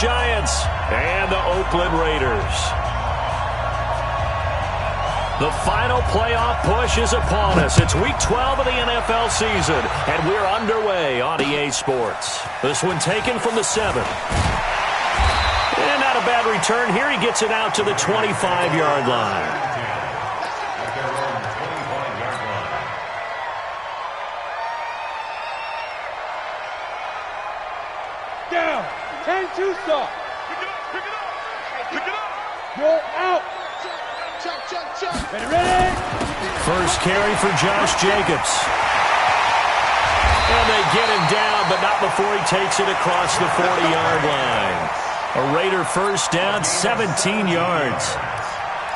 Giants and the Oakland Raiders. The final playoff push is upon us. It's Week 12 of the NFL season, and we're underway on EA Sports. This one taken from the 7. And not a bad return here. He gets it out to the 25-yard line. Down. 10-2 stop. Pick it up. Pick it up. Roll out. Ready. First carry for Josh Jacobs. And they get him down, but not before he takes it across the 40-yard line. A Raider first down, 17 yards.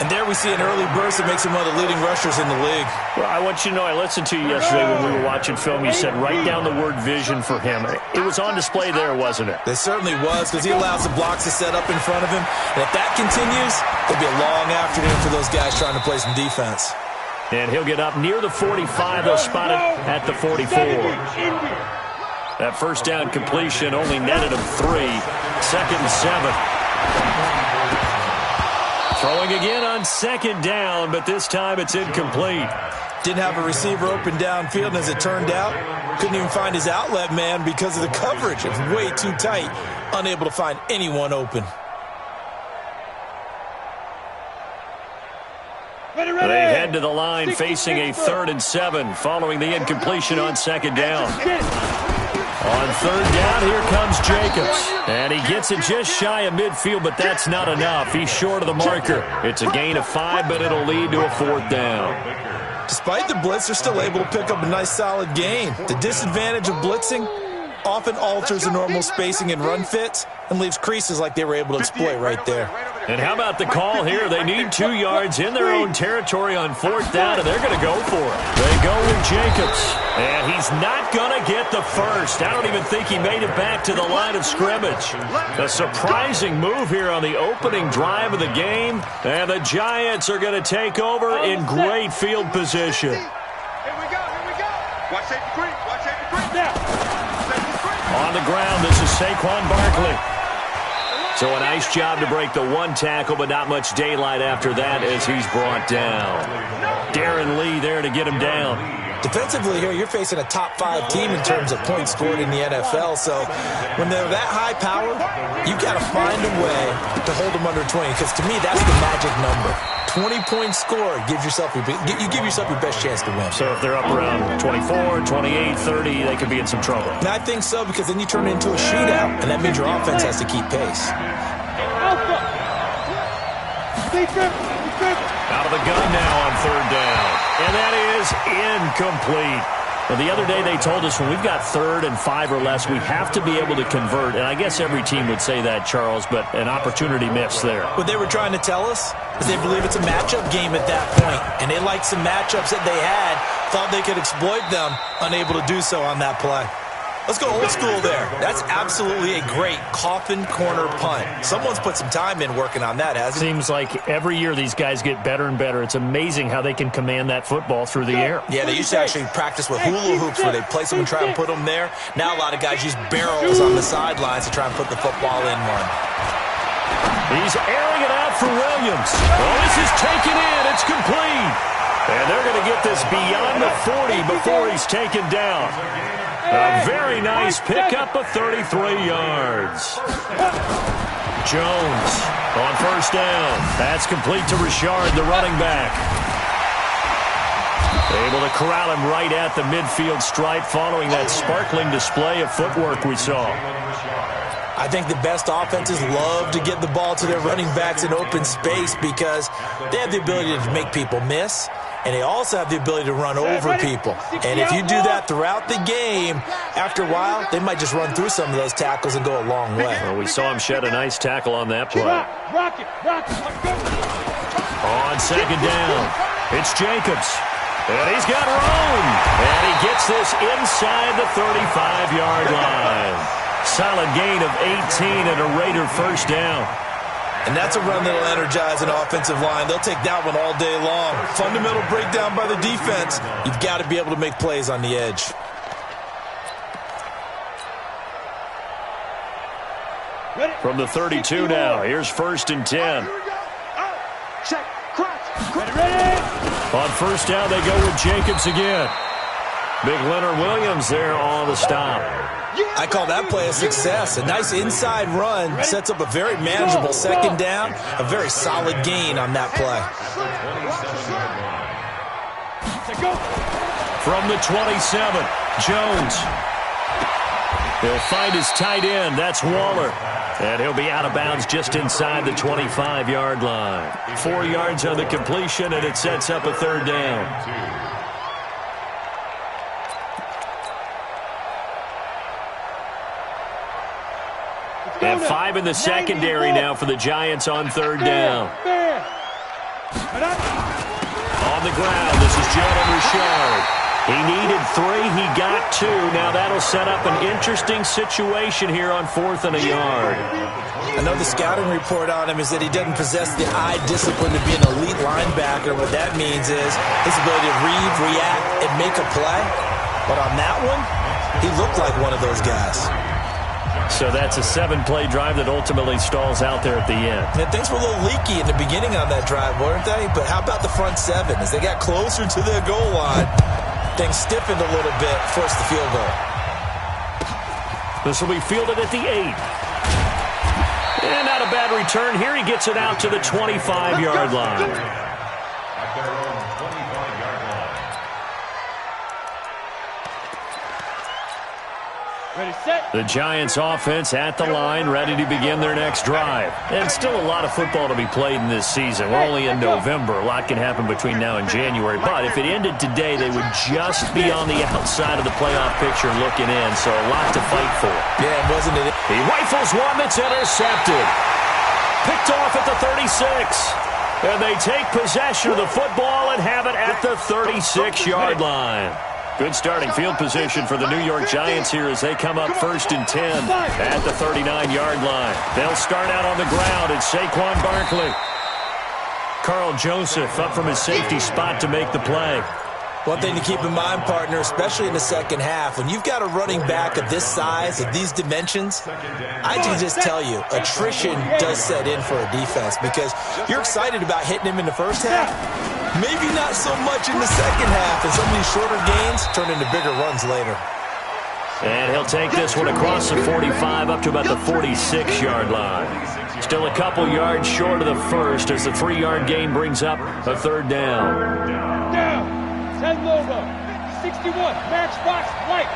And there we see an early burst that makes him one of the leading rushers in the league. Well, I want you to know, I listened to you yesterday when we were watching film. You said write down the word vision for him. It was on display there, wasn't it? It certainly was, because he allows the blocks to set up in front of him. And if that continues, it'll be a long afternoon for those guys trying to play some defense. And he'll get up near the 45. They'll spot it at the 44. That first down completion only netted him 3. 2nd and 7. Throwing again on 2nd down, but this time it's incomplete. Didn't have a receiver open downfield, and as it turned out, couldn't even find his outlet man because of the coverage. It was way too tight, unable to find anyone open. They head to the line facing a 3rd and 7 following the incompletion on 2nd down. On 3rd down, here comes Jacobs. And he gets it just shy of midfield, but that's not enough. He's short of the marker. It's a gain of 5, but it'll lead to a 4th down. Despite the blitz, they're still able to pick up a nice solid gain. The disadvantage of blitzing often alters the normal spacing and run fits and leaves creases like they were able to exploit right there. And how about the call here? They need 2 yards in their own territory on 4th down, and they're going to go for it. They go with Jacobs, and he's not going to get the first. I don't even think he made it back to the line of scrimmage. A surprising move here on the opening drive of the game, and the Giants are going to take over in great field position. Here we go. Watch safety creep. On the ground, this is Saquon Barkley. So a nice job to break the 1 tackle, but not much daylight after that as he's brought down. Darren Lee there to get him down. Defensively here, you're facing a top 5 team in terms of points scored in the NFL. So when they're that high powered, you've got to find a way to hold them under 20. Because to me, that's the magic number. 20-point score, you give yourself your best chance to win. So if they're up around 24, 28, 30, they could be in some trouble. And I think so, because then you turn it into a shootout, and that means your offense has to keep pace. Out of the gun now on 3rd down. And that is incomplete. Well, the other day they told us when we've got 3rd and 5 or less, we have to be able to convert. And I guess every team would say that, Charles, but an opportunity missed there. What they were trying to tell us is they believe it's a matchup game at that point. And they liked some matchups that they had, thought they could exploit them, unable to do so on that play. Let's go old school there. That's absolutely a great coffin corner punt. Someone's put some time in working on that, hasn't it? Seems like every year these guys get better and better. It's amazing how they can command that football through the air. Yeah, they used to actually practice with hula hoops where they place them and try and put them there. Now a lot of guys use barrels on the sidelines to try and put the football in one. He's airing it out for Williams. Oh, this is taken in. It's complete. And they're going to get this beyond the 40 before he's taken down. A very nice pickup of 33 yards. Jones on 1st down. That's complete to Richard, the running back. Able to corral him right at the midfield stripe following that sparkling display of footwork we saw. I think the best offenses love to get the ball to their running backs in open space because they have the ability to make people miss, and they also have the ability to run over people. And if you do that throughout the game, after a while, they might just run through some of those tackles and go a long way. Well, we saw him shed a nice tackle on that play. On 2nd down, it's Jacobs. And he's got room. And he gets this inside the 35-yard line. Solid gain of 18 and a Raider first down. And that's a run that'll energize an offensive line. They'll take that one all day long. Fundamental breakdown by the defense. You've got to be able to make plays on the edge. From the 32 now, here's 1st and 10. Check. Ready. On 1st down, they go with Jacobs again. Big Leonard Williams there on the stop. I call that play a success. A nice inside run sets up a very manageable 2nd down. A very solid gain on that play. From the 27, Jones. He'll find his tight end. That's Waller. And he'll be out of bounds just inside the 25-yard line. 4 yards on the completion, and it sets up a 3rd down. And 5 in the secondary now for the Giants on 3rd down. On the ground, this is Jalen Richard. He needed 3, he got 2. Now that'll set up an interesting situation here on 4th and a yard. I know the scouting report on him is that he doesn't possess the eye discipline to be an elite linebacker. What that means is his ability to read, react, and make a play. But on that one, he looked like one of those guys. So that's a 7-play drive that ultimately stalls out there at the end. And things were a little leaky in the beginning on that drive, weren't they? But how about the front 7? As they got closer to the goal line, things stiffened a little bit, forced the field goal. This will be fielded at the 8. And not a bad return. Here he gets it out to the 25-yard line. Ready, set. The Giants offense at the line, ready to begin their next drive. And still a lot of football to be played in this season. We're only in November. A lot can happen between now and January. But if it ended today, they would just be on the outside of the playoff picture looking in. So a lot to fight for. Yeah, wasn't it? He rifles one that's intercepted. Picked off at the 36. And they take possession of the football and have it at the 36-yard line. Good starting field position for the New York Giants here as they come up 1st and 10 at the 39-yard line. They'll start out on the ground. It's Saquon Barkley. Carl Joseph up from his safety spot to make the play. One thing to keep in mind, partner, especially in the second half, when you've got a running back of this size, of these dimensions, I can just tell you, attrition does set in for a defense because you're excited about hitting him in the first half. Maybe not so much in the second half, and some of these shorter gains turn into bigger runs later. And he'll take this one across the 45 up to about the 46-yard line. Still a couple yards short of the first as the 3-yard gain brings up a 3rd down. Down. 10 logo. 61. Matchbox white.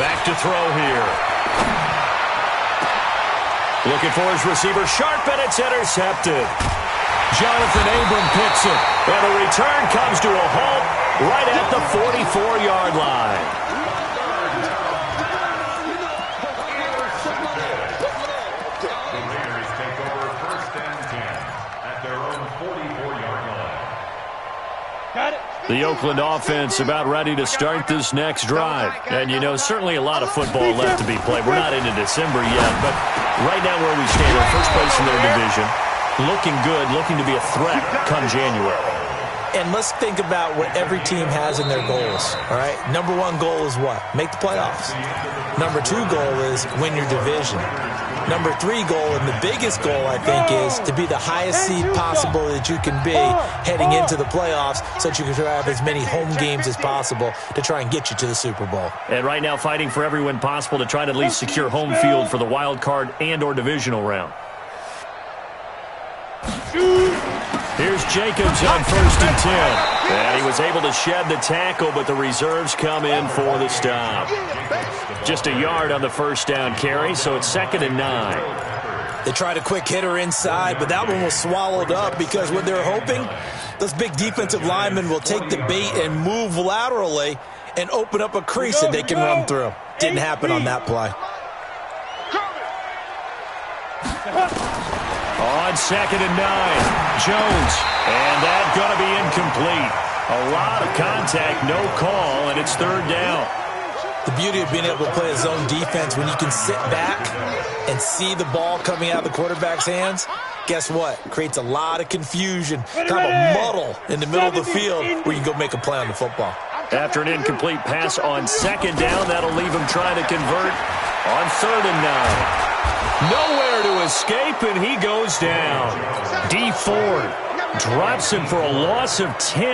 Back to throw here. Looking for his receiver, sharp, and it's intercepted. Jonathan Abram picks it, and the return comes to a halt right at the 44-yard line. The Oakland offense about ready to start this next drive. And, you know, certainly a lot of football left to be played. We're not into December yet, but right now where we stand, in first place in their division, looking good, looking to be a threat come January. And let's think about what every team has in their goals, all right? Number 1 goal is what? Make the playoffs. Number 2 goal is win your division. Number 3 goal, and the biggest goal, I think, is to be the highest seed possible that you can be heading into the playoffs so that you can have as many home games as possible to try and get you to the Super Bowl. And right now fighting for every win possible to try to at least secure home field for the wild card and or divisional round. Here's Jacobs on 1st and 10. And he was able to shed the tackle, but the reserves come in for the stop. Just a yard on the 1st down carry, so it's 2nd and 9. They tried a quick hitter inside, but that one was swallowed up because what they're hoping, those big defensive linemen will take the bait and move laterally and open up a crease that they can run through. Didn't happen on that play. On 2nd and 9, Jones. And that's going to be incomplete. A lot of contact, no call, and it's 3rd down. The beauty of being able to play a zone defense when you can sit back and see the ball coming out of the quarterback's hands, guess what? Creates a lot of confusion, kind of a muddle in the middle of the field where you can go make a play on the football. After an incomplete pass on second down, that'll leave him trying to convert on 3rd and 9. Nowhere to escape, and he goes down. D Ford drops him for a loss of 10,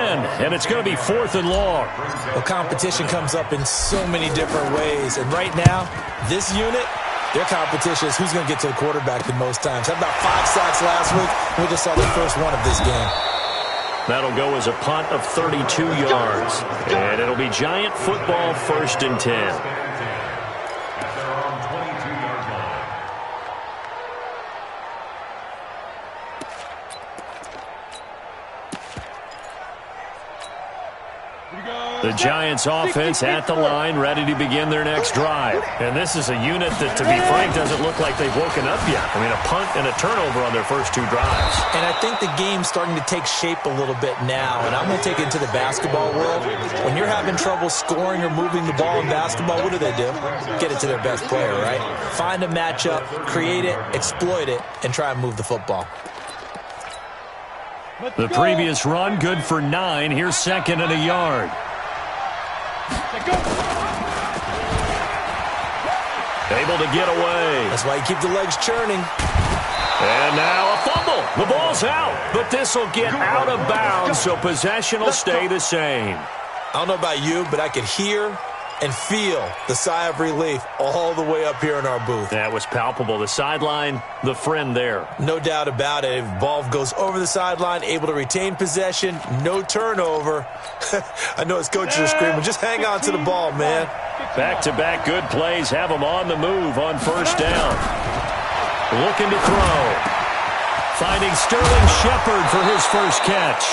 and it's going to be 4th and long. Well, competition comes up in so many different ways, and right now, this unit, their competition is who's going to get to the quarterback the most times. Had about 5 sacks last week. We just saw the first one of this game. That'll go as a punt of 32 yards, and it'll be Giant football 1st and 10. The Giants offense at the line, ready to begin their next drive. And this is a unit that, to be frank, doesn't look like they've woken up yet. I mean, a punt and a turnover on their first 2 drives. And I think the game's starting to take shape a little bit now. And I'm going to take it into the basketball world. When you're having trouble scoring or moving the ball in basketball, what do? Get it to their best player, right? Find a matchup, create it, exploit it, and try and move the football. The previous run, good for 9. Here's 2nd and a yard. Able to get away. That's why you keep the legs churning. And now a fumble. The ball's out, but this will get out of bounds, so possession will stay the same. I don't know about you, but I could hear and feel the sigh of relief all the way up here in our booth. That was palpable. The sideline, the friend there. No doubt about it. If ball goes over the sideline, able to retain possession, no turnover. I know his coaches are screaming, just hang on to the ball, man. Back-to-back good plays have him on the move on 1st down. Looking to throw. Finding Sterling Shepard for his first catch.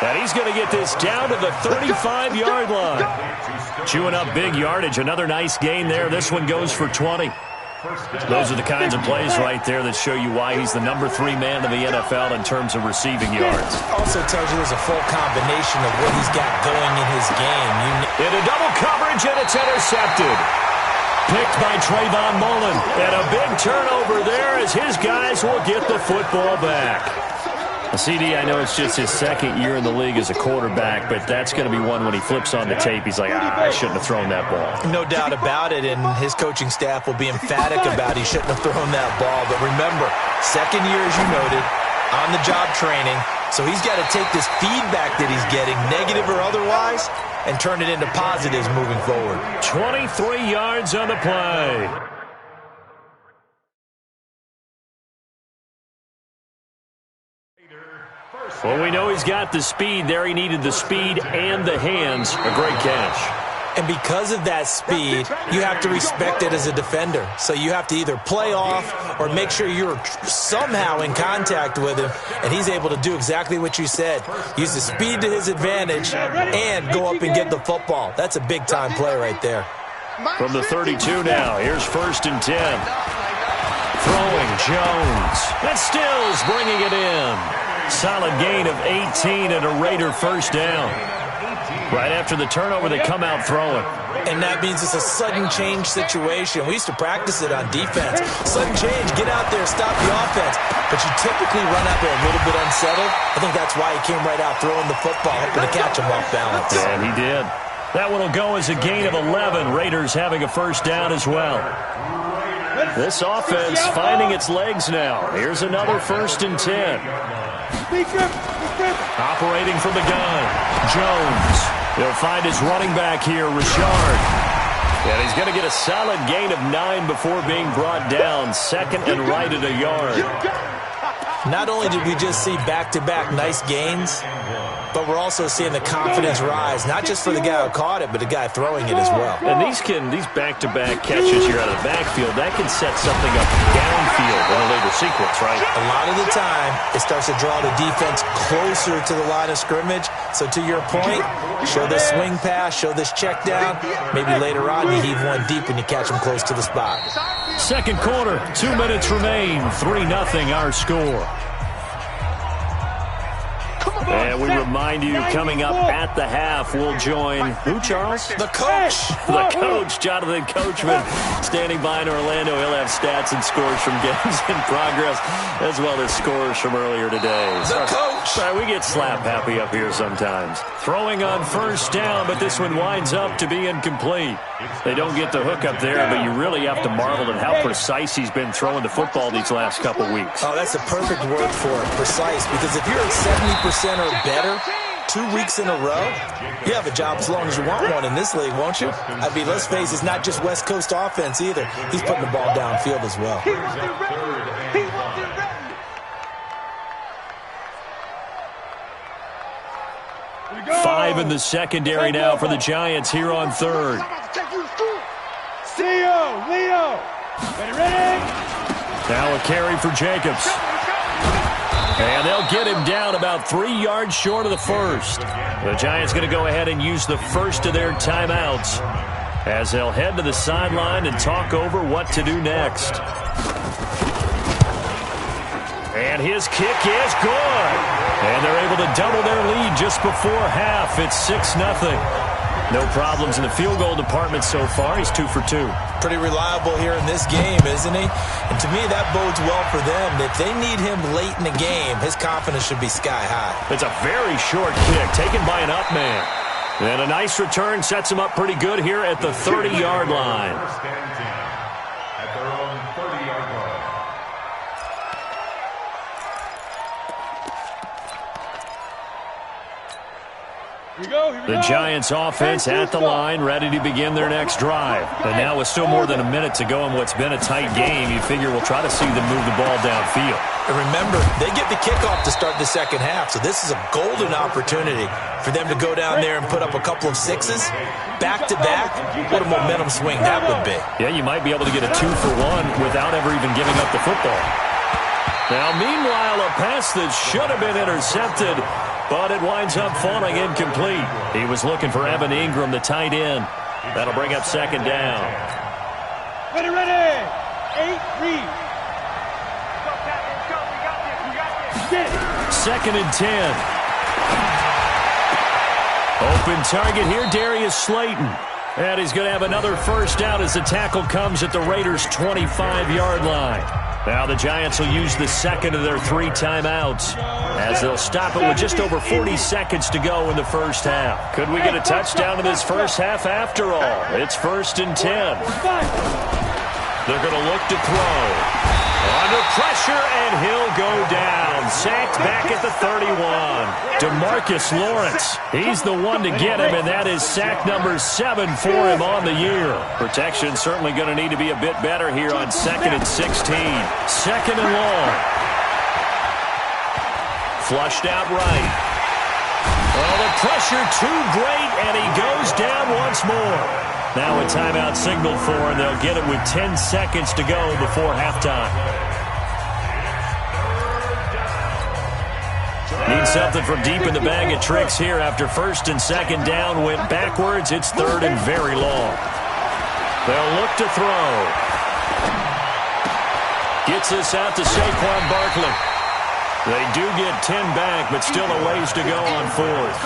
And he's going to get this down to the 35-yard line. Chewing up big yardage. Another nice gain there. This one goes for 20. Those are the kinds of plays right there that show you why he's the number 3 man in the NFL in terms of receiving yards. Also tells you there's a full combination of what he's got going in his game. Into double coverage, and it's intercepted. Picked by Trayvon Mullen. And a big turnover there as his guys will get the football back. CD, I know it's just his 2nd year in the league as a quarterback, but that's going to be one when he flips on the tape, he's like, I shouldn't have thrown that ball. No doubt about it, and his coaching staff will be emphatic about he shouldn't have thrown that ball. But remember, 2nd year, as you noted, on-the-job training, so he's got to take this feedback that he's getting, negative or otherwise, and turn it into positives moving forward. 23 yards on the play. Well, we know he's got the speed there. He needed the speed and the hands. A great catch. And because of that speed, you have to respect it as a defender. So you have to either play off or make sure you're somehow in contact with him. And he's able to do exactly what you said. Use the speed to his advantage and go up and get the football. That's a big-time play right there. From the 32 now, here's 1st and 10. Throwing Jones. And Stills bringing it in. Solid gain of 18 and a Raider first down. Right after the turnover, they come out throwing. And that means it's a sudden change situation. We used to practice it on defense. Sudden change, get out there, stop the offense. But you typically run out there a little bit unsettled. I think that's why he came right out throwing the football, hoping to catch him off balance. And he did. That one will go as a gain of 11. Raiders having a first down as well. This offense finding its legs now. Here's another 1st and 10. Operating from the gun, Jones. He'll find his running back here, Richard. And he's going to get a solid gain of 9 before being brought down. 2nd and right at a yard. Not only did we just see back-to-back nice gains, but we're also seeing the confidence rise, not just for the guy who caught it, but the guy throwing it as well. And these back-to-back catches here out of the backfield, that can set something up downfield in a later sequence, right? A lot of the time, it starts to draw the defense closer to the line of scrimmage. So to your point, show this swing pass, show this check down. Maybe later on you heave one deep and you catch them close to the spot. 2nd quarter, 2 minutes remain, 3-0 our score. And we remind you, coming up at the half, we'll join who, Charles? The coach. The coach, Jonathan Coachman, standing by in Orlando. He'll have stats and scores from games in progress, as well as scores from earlier today. The coach. Sorry, we get slap happy up here sometimes. Throwing on first down, but this one winds up to be incomplete. They don't get the hook up there, but you really have to marvel at how precise he's been throwing the football these last couple weeks. Oh, that's a perfect word for it, precise, because if you're at 70% or better 2 weeks in a row, you have a job as long as you want one in this league, won't you? I mean, let's face it, it's not just West Coast offense either. He's putting the ball downfield as well. Five in the secondary now for the Giants here on third. Leo, ready? Now a carry for Jacobs. And they'll get him down about 3 yards short of the first. The Giants going to go ahead and use the first of their timeouts as they'll head to the sideline and talk over what to do next. And his kick is good. And they're able to double their lead just before half. It's 6-0. No problems in the field goal department so far. He's 2 for 2. Pretty reliable here in this game, isn't he? And to me, that bodes well for them. If they need him late in the game, his confidence should be sky high. It's a very short kick taken by an up man. And a nice return sets him up pretty good here at the 30-yard line. The Giants offense at the line, ready to begin their next drive. And now with still more than a minute to go in what's been a tight game, you figure we'll try to see them move the ball downfield. And remember, they get the kickoff to start the second half, so this is a golden opportunity for them to go down there and put up a couple of sixes back-to-back. What a momentum swing that would be. Yeah, you might be able to get a 2-for-1 without ever even giving up the football. Now, meanwhile, a pass that should have been intercepted, but it winds up falling incomplete. He was looking for Evan Ingram, the tight end. That'll bring up second down. Ready. 8, read. Second and 10. Open target here, Darius Slayton. And he's going to have another first down as the tackle comes at the Raiders' 25-yard line. Now the Giants will use the second of their 3 timeouts as they'll stop it with just over 40 seconds to go in the first half. Could we get a touchdown in this first half after all? It's 1st and 10. They're going to look to throw. Under pressure, and he'll go down. Sacked back at the 31. DeMarcus Lawrence. He's the one to get him, and that is sack number 7 for him on the year. Protection certainly going to need to be a bit better here on 2nd and 16. Second and long. Flushed out right. Oh, the pressure too great, and he goes down once more. Now a timeout signaled for, and they'll get it with 10 seconds to go before halftime. Need something from deep in the bag of tricks here after 1st and 2nd down went backwards. It's 3rd and very long. They'll look to throw. Gets this out to Saquon Barkley. They do get 10 back, but still a ways to go on 4th.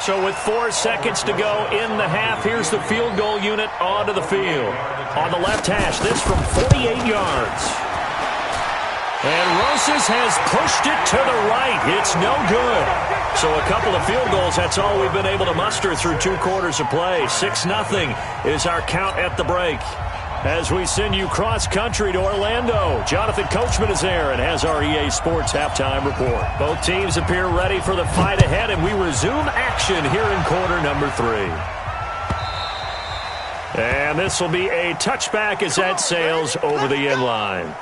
So with 4 seconds to go in the half, here's the field goal unit onto the field. On the left hash, this from 48 yards. And Rosas has pushed it to the right. It's no good. So a couple of field goals, that's all we've been able to muster through 2 quarters of play. 6-0 is our count at the break. As we send you cross-country to Orlando, Jonathan Coachman is there and has our EA Sports halftime report. Both teams appear ready for the fight ahead, and we resume action here in quarter number 3. And this will be a touchback as that sails over the end line.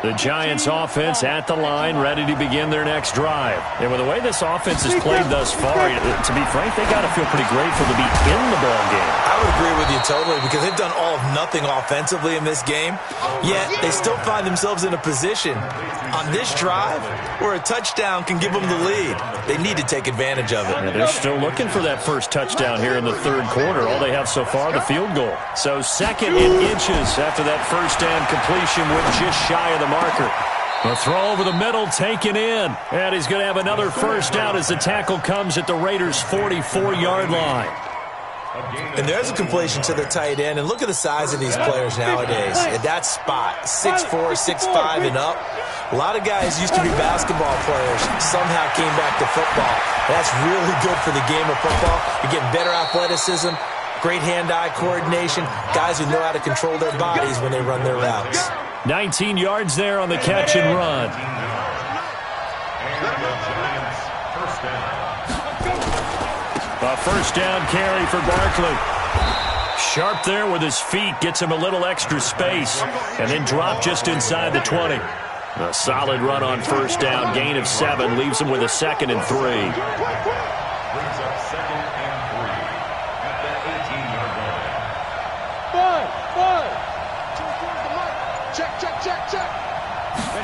The Giants offense at the line, ready to begin their next drive. And with the way this offense has played thus far, to be frank, they got to feel pretty grateful to be in the ball game. I would agree with you totally because they've done all of nothing offensively in this game, yet they still find themselves in a position on this drive where a touchdown can give them the lead. They need to take advantage of it. Yeah, they're still looking for that first touchdown here in the third quarter. All they have so far, the field goal. So 2nd and inches after that first down completion with just shy of the marker. The throw over the middle taken in. And he's going to have another first down as the tackle comes at the Raiders' 44-yard line. And there's a completion to the tight end. And look at the size of these players nowadays. At that spot, 6'4", 6'5", and up. A lot of guys used to be basketball players, somehow came back to football. That's really good for the game of football. You're getting better athleticism, great hand-eye coordination, guys who know how to control their bodies when they run their routes. 19 yards there on the catch and run. A first down carry for Barkley. Sharp there with his feet, gets him a little extra space, and then drop just inside the 20. A solid run on first down, gain of 7, leaves him with a 2nd and 3. Brings up 2nd and 3 at the 18-yard line. Five. Check.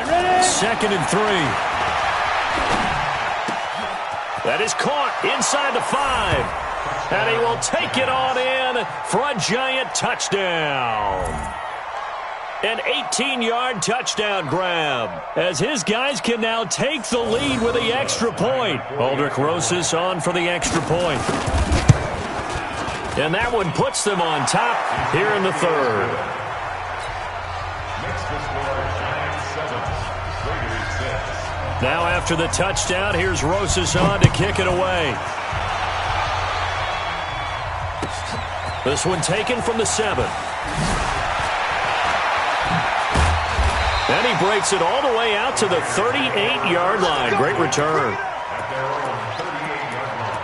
Ready. 2nd and 3. That is caught inside the 5. And he will take it on in for a Giant touchdown. An 18-yard touchdown grab as his guys can now take the lead with the extra point. Aldrich Rosas on for the extra point. And that one puts them on top here in the third. Makes the score Giants 7, Raiders 6. Now after the touchdown, here's Rosas on to kick it away. This one taken from the 7. And he breaks it all the way out to the 38-yard line. Great return. At their own 38-yard line.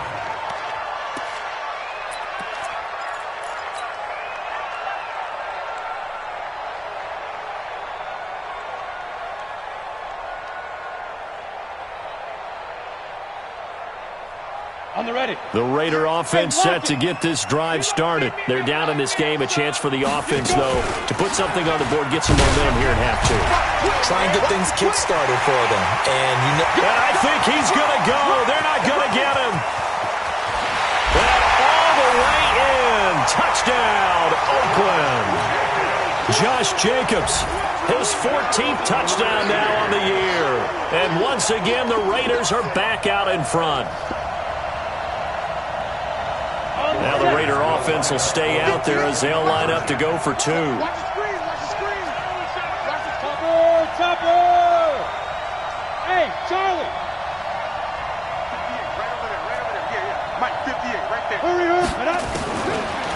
On the ready. The Raider offense set to get this drive started. They're down in this game. A chance for the offense, though, to put something on the board, get some momentum here in half 2. Try and get things kick-started for them. And I think he's going to go. They're not going to get him. And all the way in. Touchdown, Oakland. Josh Jacobs, his 14th touchdown now on the year. And once again, the Raiders are back out in front. Now the Raider offense will stay out there as they'll line up to go for 2. Watch the screen. Topper. Hey, Charlie. 58, right over there. Yeah. Mike, 58, right there. Hurry up.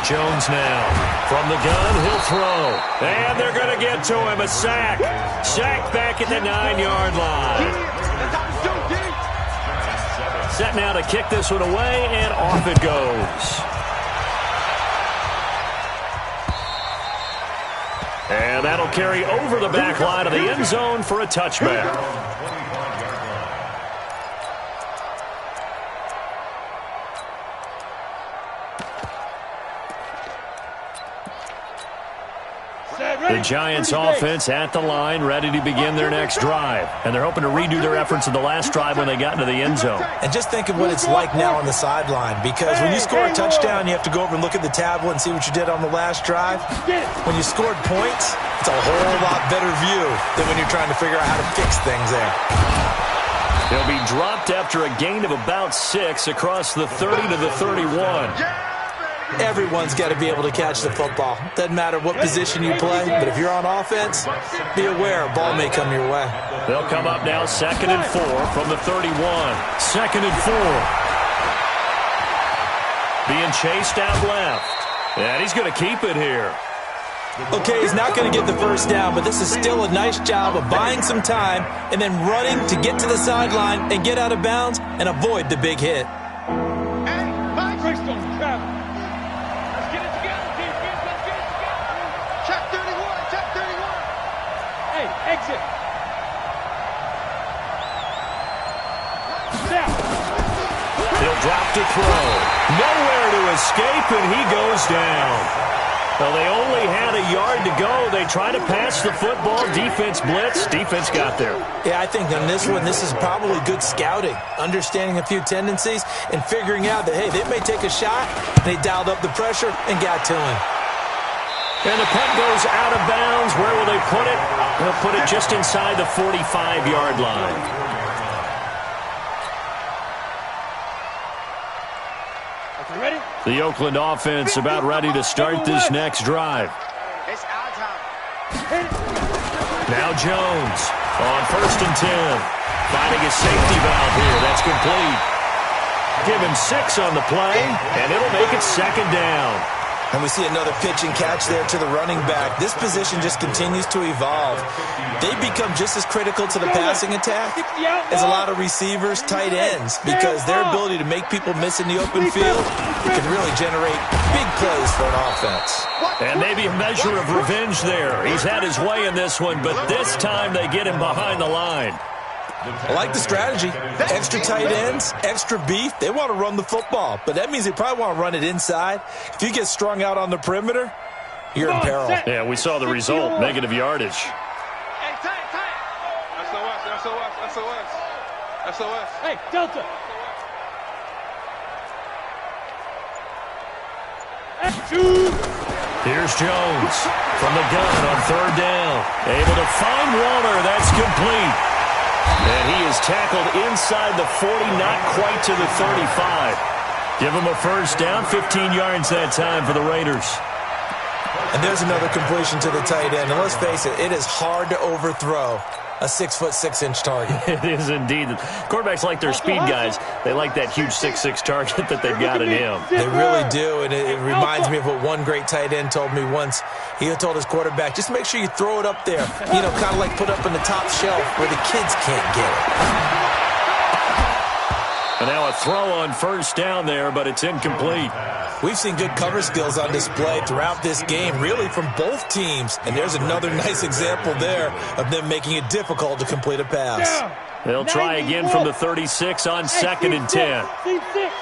Jones now from the gun. He'll throw. And they're going to get to him. A sack. Sack back at the 9-yard line. Set now to kick this one away, and off it goes. And that'll carry over the back line of the end zone for a touchback. The Giants offense at the line, ready to begin their next drive. And they're hoping to redo their efforts in the last drive when they got into the end zone. And just think of what it's like now on the sideline, because when you score a touchdown, you have to go over and look at the tablet and see what you did on the last drive. When you scored points, it's a whole lot better view than when you're trying to figure out how to fix things there. He'll be dropped after a gain of about 6 across the 30 to the 31. Everyone's got to be able to catch the football. Doesn't matter what position you play, but if you're on offense, be aware a ball may come your way. They'll come up now 2nd and 4 from the 31. 2nd and 4. Being chased out left. And he's going to keep it here. Okay, he's not going to get the first down, but this is still a nice job of buying some time and then running to get to the sideline and get out of bounds and avoid the big hit. Exit. Step. He'll drop to throw. Nowhere to escape, and he goes down. Well, they only had a yard to go. They try to pass the football. Defense blitz. Defense got there. Yeah, I think on this one, this is probably good scouting, understanding a few tendencies, and figuring out that, hey, they may take a shot. They dialed up the pressure and got to him. And the punt goes out of bounds. Where will they put it? They'll put it just inside the 45-yard line. Ready? The Oakland offense about ready to start this next drive. It's our time. Now Jones on 1st and 10. Finding a safety valve here. That's complete. Give him 6 on the play, and it'll make it 2nd down. And we see another pitch and catch there to the running back. This position just continues to evolve. They become just as critical to the passing attack as a lot of receivers, tight ends, because their ability to make people miss in the open field can really generate big plays for an offense. And maybe a measure of revenge there. He's had his way in this one, but this time they get him behind the line. I like the strategy. Extra tight ends, extra beef. They want to run the football, but that means they probably want to run it inside. If you get strung out on the perimeter, you're in peril. Yeah, we saw the result, negative yardage. Hey, tight. SOS. Hey, Delta. Here's Jones from the gun on 3rd down. Able to find Warner. That's complete. And he is tackled inside the 40, not quite to the 35. Give him a 1st down, 15 yards that time for the Raiders. And there's another completion to the tight end. And let's face it, it is hard to overthrow a 6'6" target. It is indeed. Quarterbacks like their speed guys. They like that huge 6'6" target that they've got in him. They really do, and it reminds me of what one great tight end told me once. He told his quarterback, just make sure you throw it up there, you know, kind of like put up in the top shelf where the kids can't get it. And now a throw on 1st down there, but it's incomplete. We've seen good cover skills on display throughout this game, really from both teams. And there's another nice example there of them making it difficult to complete a pass. They'll try again from the 36 on 2nd and 10. Hey, 58 is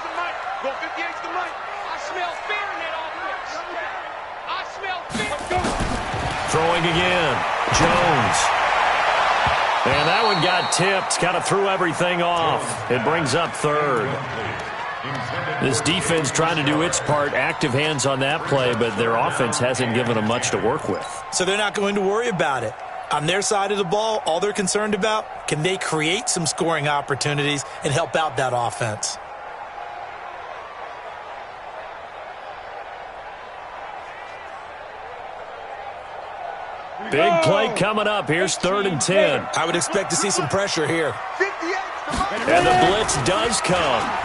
the mic. Go 58 is the mic. I smell fear in that offense. I smell fear. Throwing again. Jones. And that one got tipped. Kind of threw everything off. It brings up 3rd. This defense trying to do its part. Active hands on that play, but their offense hasn't given them much to work with. So they're not going to worry about it. On their side of the ball, all they're concerned about, can they create some scoring opportunities and help out that offense? Big play coming up. Here's 3rd and 10. I would expect to see some pressure here. 58 is the mic. And the blitz does come.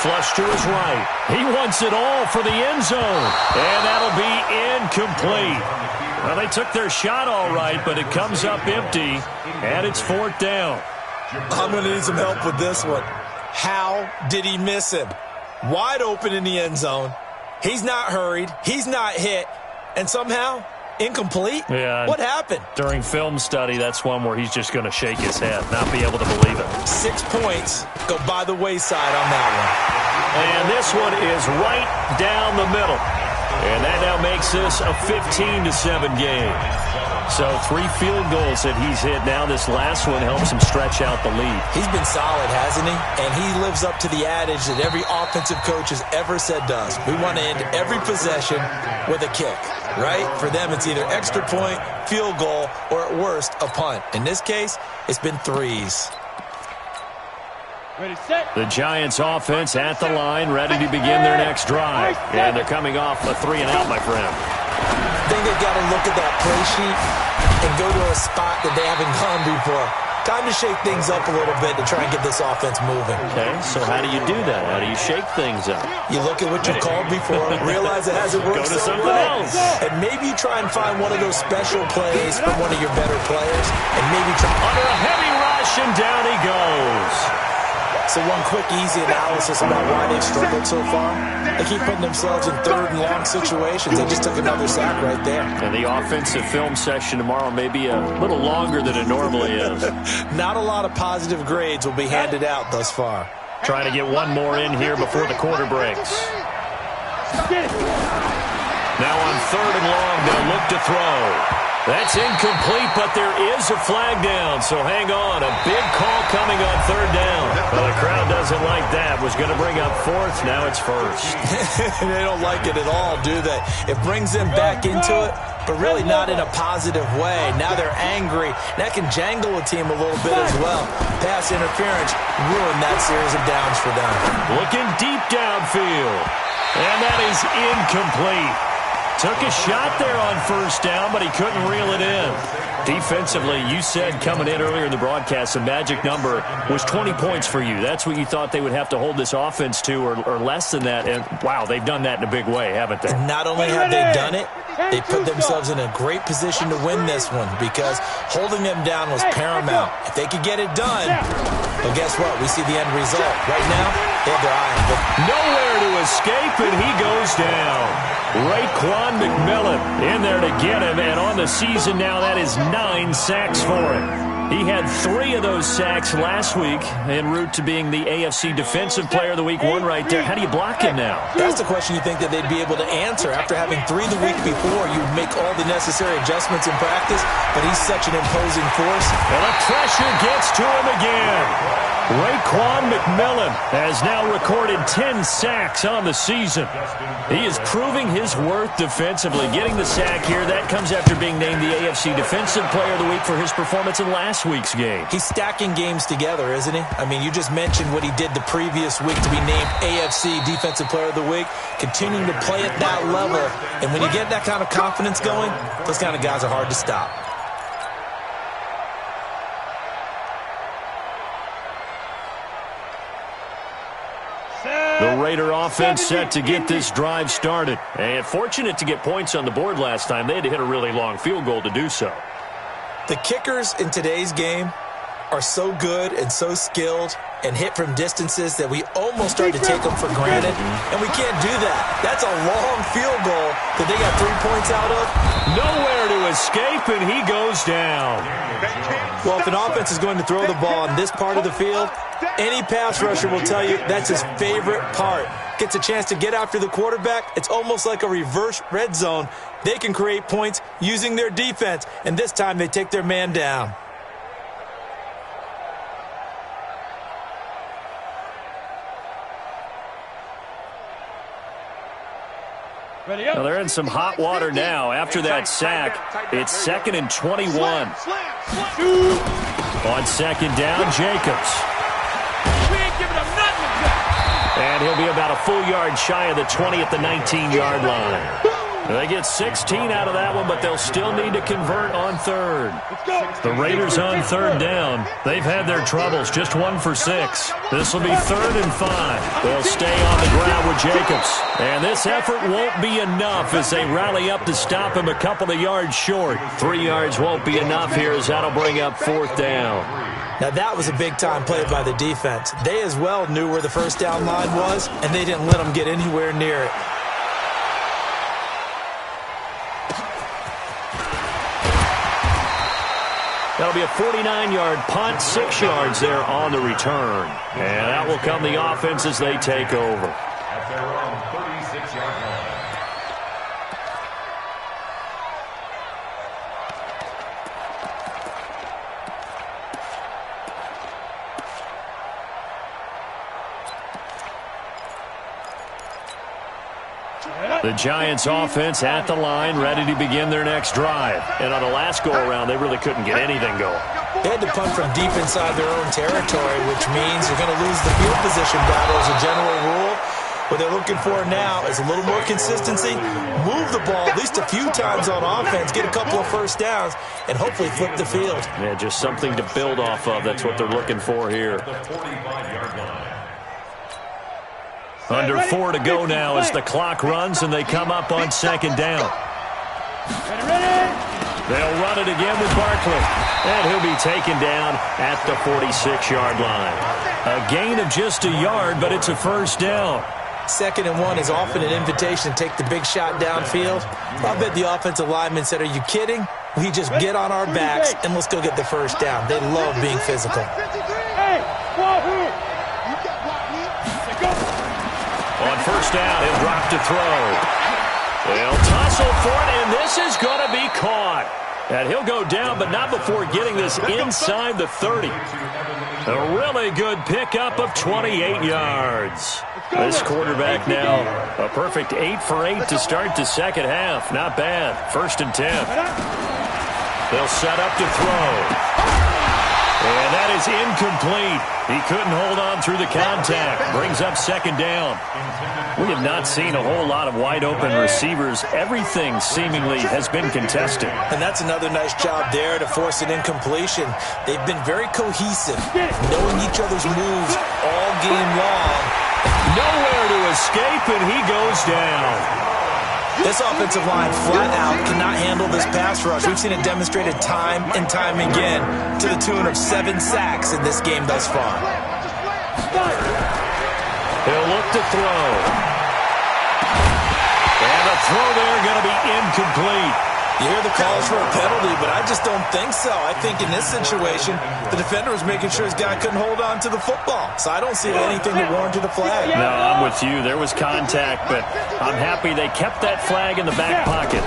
Flush to his right. He wants it all for the end zone. And that'll be incomplete. Well, they took their shot all right, but it comes up empty. And it's 4th down. I'm going to need some help with this one. How did he miss him? Wide open in the end zone. He's not hurried. He's not hit. And somehow, incomplete? Yeah. What happened? During film study, that's one where he's just going to shake his head, not be able to believe it. 6 points go by the wayside on that one. And this one is right down the middle. And that now makes this a 15-7 game. So 3 field goals that he's hit now. This last one helps him stretch out the lead. He's been solid, hasn't he? And he lives up to the adage that every offensive coach has ever said to us. We want to end every possession with a kick, right? For them, it's either extra point, field goal, or at worst, a punt. In this case, it's been 3s. Ready, set. The Giants offense at the line, ready to begin their next drive. And they're coming off a 3-and-out, my friend. I think they've got to look at that play sheet and go to a spot that they haven't gone before. Time to shake things up a little bit to try and get this offense moving. Okay, so how do you do that? How do you shake things up? You look at what you called before, realize it hasn't worked Go to so something well, else. and maybe you try and find one of those special plays from one of your better players, and maybe try Under a heavy rush, and down he goes. So one quick, easy analysis about why they've struggled so far. They keep putting themselves in third and long situations. They just took another sack right there. And the offensive film session tomorrow may be a little longer than it normally is. Not a lot of positive grades will be handed out thus far. Trying to get one more in here before the quarter breaks. Now on third and long, they'll look to throw. That's incomplete, but there is a flag down, so hang on. A big call coming on third down. Well, the crowd doesn't like that. Was going to bring up fourth, now it's first. They don't like it at all, do they? It brings them back into it, but really not in a positive way. Now they're angry. That can jangle a team a little bit as well. Pass interference ruined that series of downs for them. Looking deep downfield, and that is incomplete. Took a shot there on first down, but he couldn't reel it in. Defensively, you said coming in earlier in the broadcast, the magic number was 20 points for you. That's what you thought they would have to hold this offense to, or less than that. And, wow, they've done that in a big way, haven't they? And not only have they done it, they put themselves in a great position to win this one because holding them down was paramount. If they could get it done, well, guess what? We see the end result. Right now, they have their eye on it. Nowhere to escape, and he goes down. Raekwon McMillan in there to get him, and on the season now, that is 9 sacks for him. He had 3 of those sacks last week en route to being the AFC Defensive Player of the Week 1 right there. How do you block him now? That's the question you think that they'd be able to answer. After having 3 the week before, you'd make all the necessary adjustments in practice, but he's such an imposing force. And the pressure gets to him again. Raekwon McMillan has now recorded 10 sacks on the season. He is proving his worth defensively. Getting the sack here, that comes after being named the AFC Defensive Player of the Week for his performance in last week's game. He's stacking games together, isn't he? I mean, you just mentioned what he did the previous week to be named AFC Defensive Player of the Week, continuing to play at that level. And when you get that kind of confidence going, those kind of guys are hard to stop. The Raider offense set to get this drive started. And fortunate to get points on the board last time. They had to hit a really long field goal to do so. The kickers in today's game are so good and so skilled and hit from distances that we almost start to take them for granted, and we can't do that. That's a long field goal that they got 3 points out of. Nowhere to escape, and he goes down. Well, if an offense is going to throw the ball in this part of the field, any pass rusher will tell you that's his favorite part. Gets a chance to get after the quarterback. It's almost like a reverse red zone. They can create points using their defense, and this time they take their man down. Well, they're in some hot water now. After that sack, it's 2nd and 21. On second down, Jacobs. And he'll be about a full yard shy of the 20 at the 19-yard line. They get 16 out of that one, but they'll still need to convert on third. The Raiders on third down. They've had their troubles, just 1 for 6. This will be 3rd and 5. They'll stay on the ground with Jacobs. And this effort won't be enough as they rally up to stop him a couple of yards short. 3 yards won't be enough here as that'll bring up 4th down. Now that was a big-time play by the defense. They as well knew where the first down line was, and they didn't let them get anywhere near it. That'll be a 49-yard punt, 6 yards there on the return. And that will come the offense as they take over. At their own 36-yard line. The Giants offense at the line, ready to begin their next drive. And on the last go-around, they really couldn't get anything going. They had to punt from deep inside their own territory, which means you're going to lose the field position battle as a general rule. What they're looking for now is a little more consistency, move the ball at least a few times on offense, get a couple of first downs, and hopefully flip the field. Yeah, just something to build off of. That's what they're looking for here. The 45-yard line. Under 4 to go now as the clock runs and they come up on second down. They'll run it again with Barkley. And he'll be taken down at the 46-yard line. A gain of just a yard, but it's a first down. 2nd and 1 is often an invitation to take the big shot downfield. I bet the offensive lineman said, are you kidding? We just get on our backs and let's go get the first down. They love being physical. On first down, he'll drop to throw. They'll tussle for it, and this is going to be caught. And he'll go down, but not before getting this inside the 30. A really good pickup of 28 yards. This quarterback now a perfect 8 for 8 to start the second half. Not bad. 1st and 10. They'll set up to throw. And that is incomplete. He couldn't hold on through the contact. Brings up 2nd down. We have not seen a whole lot of wide-open receivers. Everything seemingly has been contested. And that's another nice job there to force an incompletion. They've been very cohesive, knowing each other's moves all game long. Nowhere to escape, and he goes down. This offensive line flat out cannot handle this pass rush. We've seen it demonstrated time and time again to the tune of 7 sacks in this game thus far. He'll look to throw. And the throw there going to be incomplete. You hear the calls for a penalty, but I just don't think so. I think in this situation, the defender was making sure his guy couldn't hold on to the football. So I don't see anything to warrant a flag. No, I'm with you. There was contact, but I'm happy they kept that flag in the back pocket.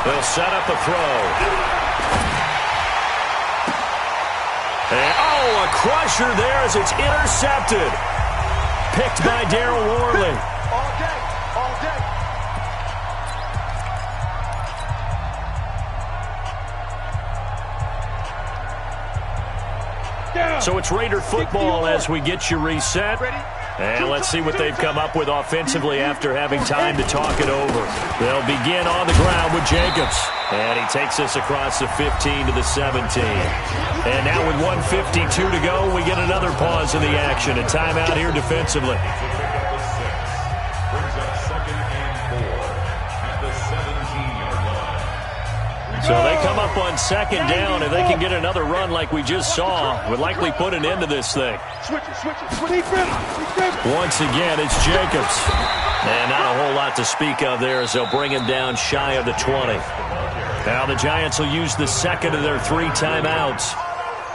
They'll set up a throw. And, a crusher there as it's intercepted. Picked by Darryl Worley. All day, all day. So it's Raider football as we get you reset. And let's see what they've come up with offensively after having time to talk it over. They'll begin on the ground with Jacobs. And he takes us across the 15 to the 17. And now with 1:52 to go, we get another pause in the action. A timeout here defensively. So they come up on 2nd down. If they can get another run like we just saw, would likely put an end to this thing. Once again, it's Jacobs. And not a whole lot to speak of there as they'll bring him down shy of the 20. Now the Giants will use the 2nd of their 3 timeouts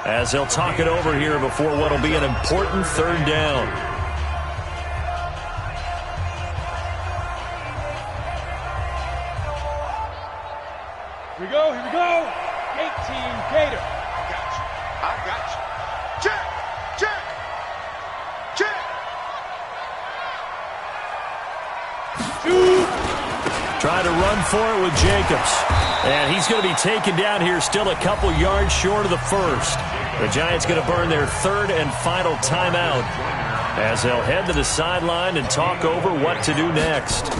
as they'll talk it over here before what will be an important 3rd down. Here we go, here we go. 18 Gator. I got you. Check, check, check. Trying to run for it with Jacobs. And he's going to be taken down here still a couple yards short of the 1st. The Giants going to burn their 3rd and final timeout as they'll head to the sideline and talk over what to do next.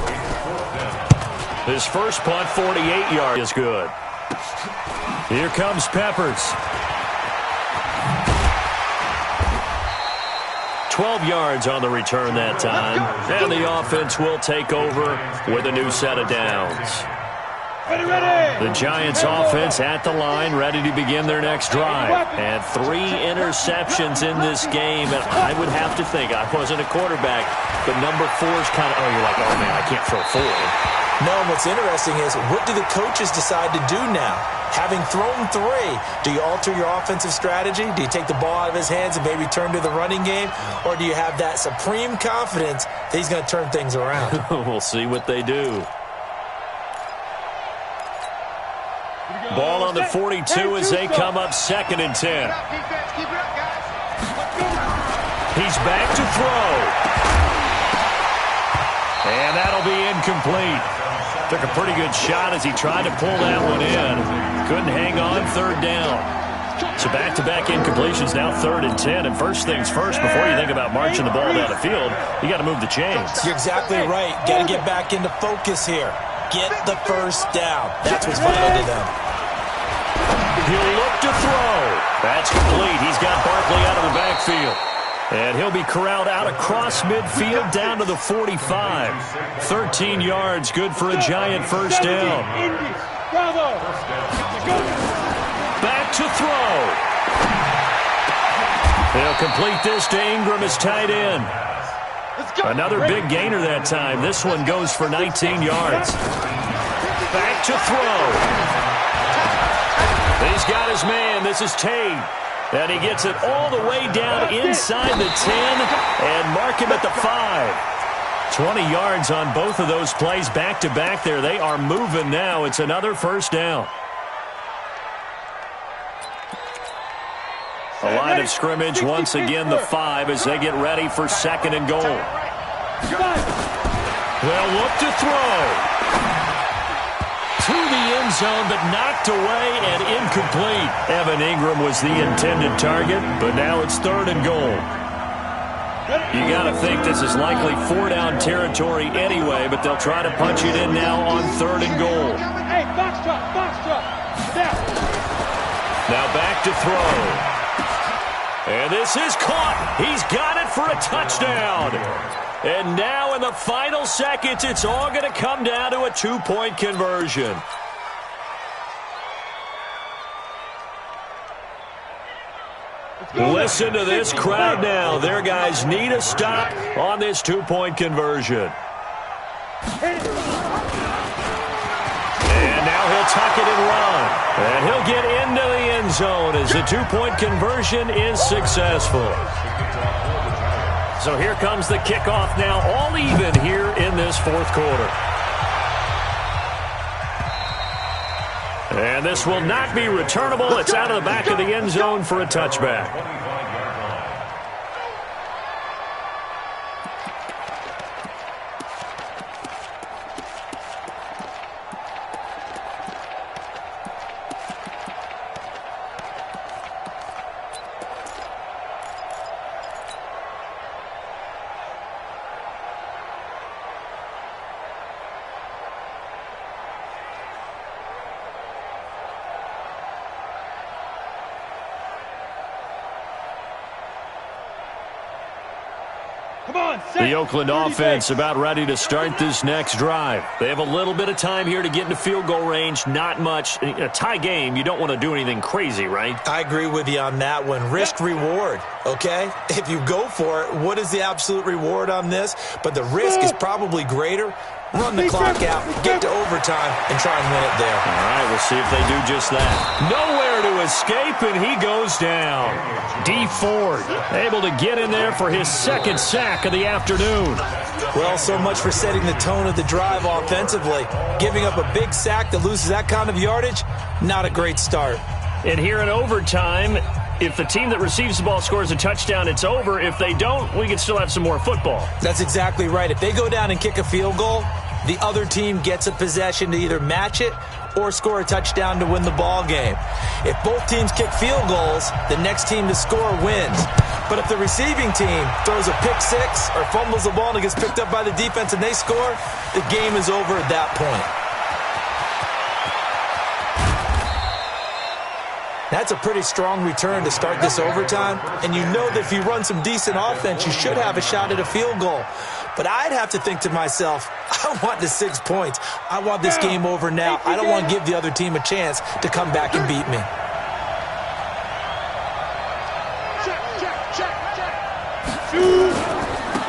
His first punt, 48 yards, is good. Here comes Peppers. 12 yards on the return that time. And the offense will take over with a new set of downs. The Giants offense at the line, ready to begin their next drive. And 3 interceptions in this game. And I would have to think, I wasn't a quarterback, but number 4 is kind of, you're like, oh man, I can't throw 4. No, what's interesting is, what do the coaches decide to do now? Having thrown 3, do you alter your offensive strategy? Do you take the ball out of his hands and maybe turn to the running game? Or do you have that supreme confidence that he's going to turn things around? We'll see what they do. Ball on the 42 as they come up 2nd and 10. Keep it up, guys. He's back to throw. And that'll be incomplete. Took a pretty good shot as he tried to pull that one in. Couldn't hang on 3rd down. So back-to-back incompletions, now 3rd and 10. And first things first, before you think about marching the ball down the field, you got to move the chains. You're exactly right. Got to get back into focus here. Get the first down. That's what's vital to them. He'll look to throw. That's complete. He's got Barkley out of the backfield. And he'll be corralled out across midfield down to the 45. 13 yards, good for a Giant first down. Back to throw. He'll complete this to Ingram as tight end. Another big gainer that time. This one goes for 19 yards. Back to throw. He's got his man. This is Tate. And he gets it all the way down inside the 10 and mark him at the 5. 20 yards on both of those plays back-to-back there. They are moving now. It's another first down. A line of scrimmage once again, the 5, as they get ready for 2nd and goal. They'll look to throw. To the end zone, but knocked away and incomplete. Evan Ingram was the intended target, but now it's 3rd and goal. You got to think this is likely 4-down territory anyway, but they'll try to punch it in now on 3rd and goal. Hey, box drop. Now back to throw. And this is caught. He's got it for a touchdown. And now in the final seconds, it's all going to come down to a 2-point conversion. Listen to this crowd now. Their guys need a stop on this 2-point conversion. And now he'll tuck it and run. And he'll get into the end zone as the 2-point conversion is successful. So here comes the kickoff now, all even here in this 4th quarter. And this will not be returnable. It's out of the back of the end zone for a touchback. The Oakland offense about ready to start this next drive. They have a little bit of time here to get into field goal range. Not much. A tie game, you don't want to do anything crazy, right? I agree with you on that one. Risk-reward, okay? If you go for it, what is the absolute reward on this? But the risk is probably greater. Run the clock out, get to overtime, and try and win it there. All right, we'll see if they do just that. Nowhere to escape, and he goes down. D. Ford able to get in there for his 2nd sack of the afternoon. Well, so much for setting the tone of the drive offensively. Giving up a big sack that loses that kind of yardage, not a great start. And here in overtime, if the team that receives the ball scores a touchdown, it's over. If they don't, we can still have some more football. That's exactly right. If they go down and kick a field goal, the other team gets a possession to either match it or score a touchdown to win the ball game. If both teams kick field goals, the next team to score wins. But if the receiving team throws a pick six or fumbles the ball and it gets picked up by the defense and they score, the game is over at that point. That's a pretty strong return to start this overtime. And you know that if you run some decent offense, you should have a shot at a field goal. But I'd have to think to myself, I want the 6 points. I want this game over now. I don't want to give the other team a chance to come back and beat me.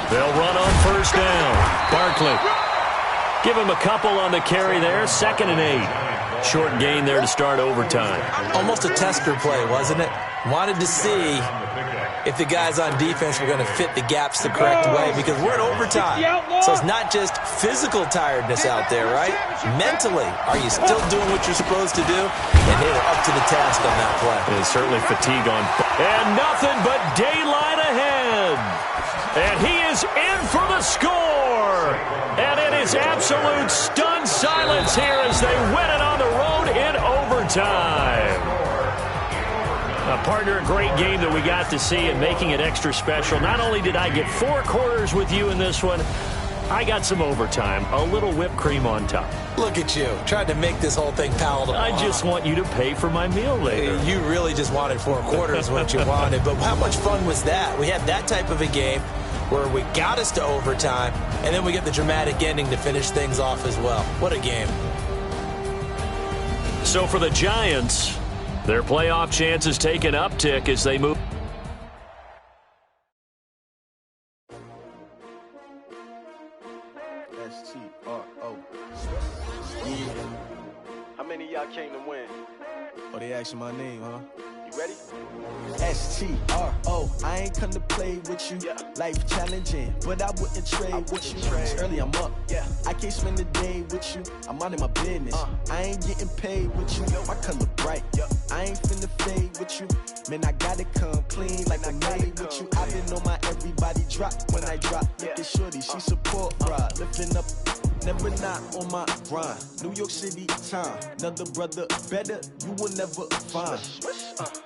They'll run on first down. Barkley. Give him a couple on the carry there. 2nd and 8. Short gain there to start overtime. Almost a tester play, wasn't it? Wanted to see if the guys on defense were going to fit the gaps the correct way, because we're in overtime. So it's not just physical tiredness out there, right? Mentally, are you still doing what you're supposed to do? And they were up to the task on that play. There's certainly fatigue on. And nothing but daylight ahead. And he is in for the score. And it is absolute stunned silence here as they win it on the road in overtime. Partner, a great game that we got to see and making it extra special. Not only did I get 4 quarters with you in this one, I got some overtime, a little whipped cream on top. Look at you, trying to make this whole thing palatable. I just want you to pay for my meal later. You really just wanted 4 quarters what you wanted, but how much fun was that? We had that type of a game where we got us to overtime, and then we get the dramatic ending to finish things off as well. What a game. So for the Giants, Their playoff chances take an uptick as they move. S-T-R-O. Yeah. How many of y'all came to win? Oh, they asking my name, huh? You ready? S-T-R-O. I ain't come to play with you. Yeah. Life challenging, but I wouldn't trade with you. It's early, I'm up. Yeah. I can't spend the day with you. I'm minding my business. I ain't getting paid with you. My color bright. I ain't finna fade with you. Man, I gotta come clean like I made with you. I been on my everybody drop when I drop. Look at shorty, she support ride. Lifting up, never not on my grind. New York City time. Another brother better, you will never find.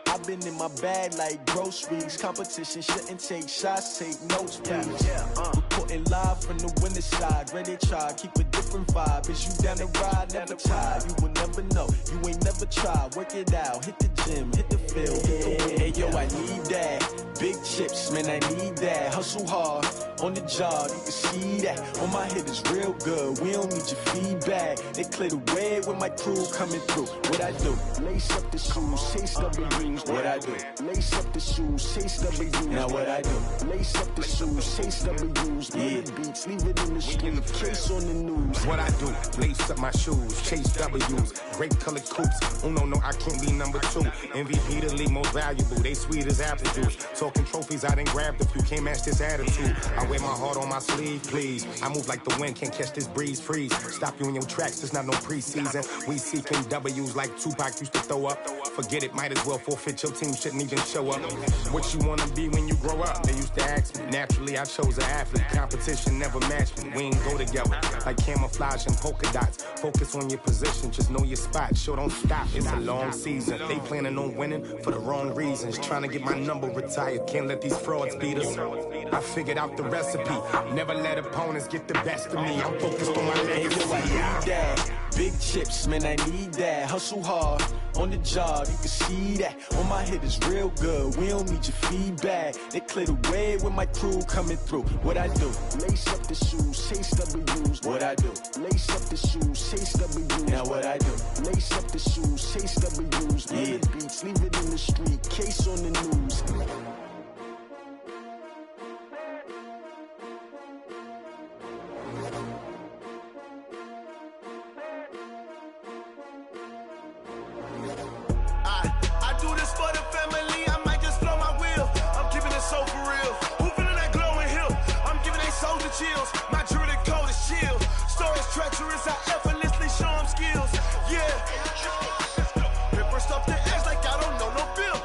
I've been in my bag like groceries. Competition shouldn't take shots, take notes, please. Reporting live from the winter side. Ready to try, keep a different vibe. Is you down the ride, never tired. You will never know, you ain't never tried. Work it out, hit the gym, hit the field, hit the wind. Hey yo, I need that. Big chips, man, I need that. Hustle hard, on the job, you can see that. On my head is real good, we don't need your feedback. They clear the way when my crew coming through. What I do? Lace up the shoes, chase W's. What I do? Lace up the shoes, chase W's. Now what I do? Lace up the shoes, chase W's. Yeah. Beats, leave it in the street, case on the news. What I do? Lace up my shoes, chase W's. Great colored coops. Oh no, I can't be number 2. MVP the league most valuable. They sweet as apple juice. Talking trophies, I done grabbed a few. Can't match this attitude. I wear my heart on my sleeve, please. I move like the wind, can't catch this breeze. Freeze. Stop you in your tracks, it's not no preseason. We seeking W's like Tupac used to throw up. Forget it, might as well forfeit. Your team shouldn't even show up. What you wanna be when you grow up? They used to ask me. Naturally, I chose an athlete. Competition never matched me. We ain't go together like camouflage and polka dots. Focus on your position, just know your spot. Sure, don't stop. It's a long season. They planning on winning for the wrong reasons. Trying to get my number retired. Can't let these frauds beat us. I figured out the recipe. Never let opponents get the best of me. I'm focused on my legacy. I need that. Big chips, man, I need that. Hustle hard, on the job, you can see that. On my head is real good, we don't need your feedback. They clear the way when my crew coming through. What I do? Lace up the shoes, chase W's. What I do? Lace up the shoes, chase W's. Now what I do? Lace up the shoes, chase W's. Yeah. Beats, leave it in the street, case on the news. Chills. My jewelry code is chill. Stories treacherous, I effortlessly show them skills. Yeah. Paper stuff the edge like I don't know no bill.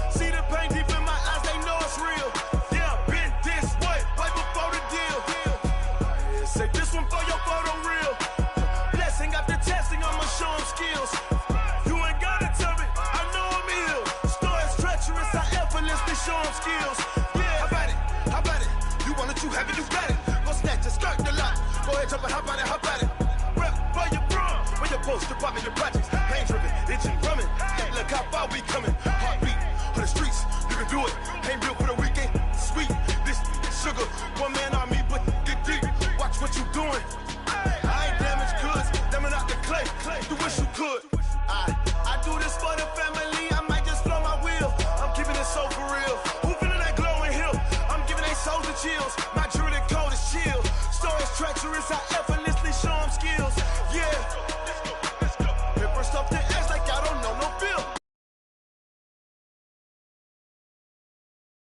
See the pain deep in my eyes, they know it's real. Yeah, been this way, right before the deal. Say this one for your photo real. Blessing after testing, I'ma show them skills. You ain't gotta tell me, I know I'm ill. Stories treacherous, I effortlessly show them skills. Yeah, how about it? How about it? You want it, you have it, you got it. Snatch and skirt the lot. Go ahead, jump and hop on it, hop on it. Rep for your bro. When your poster pop in your project.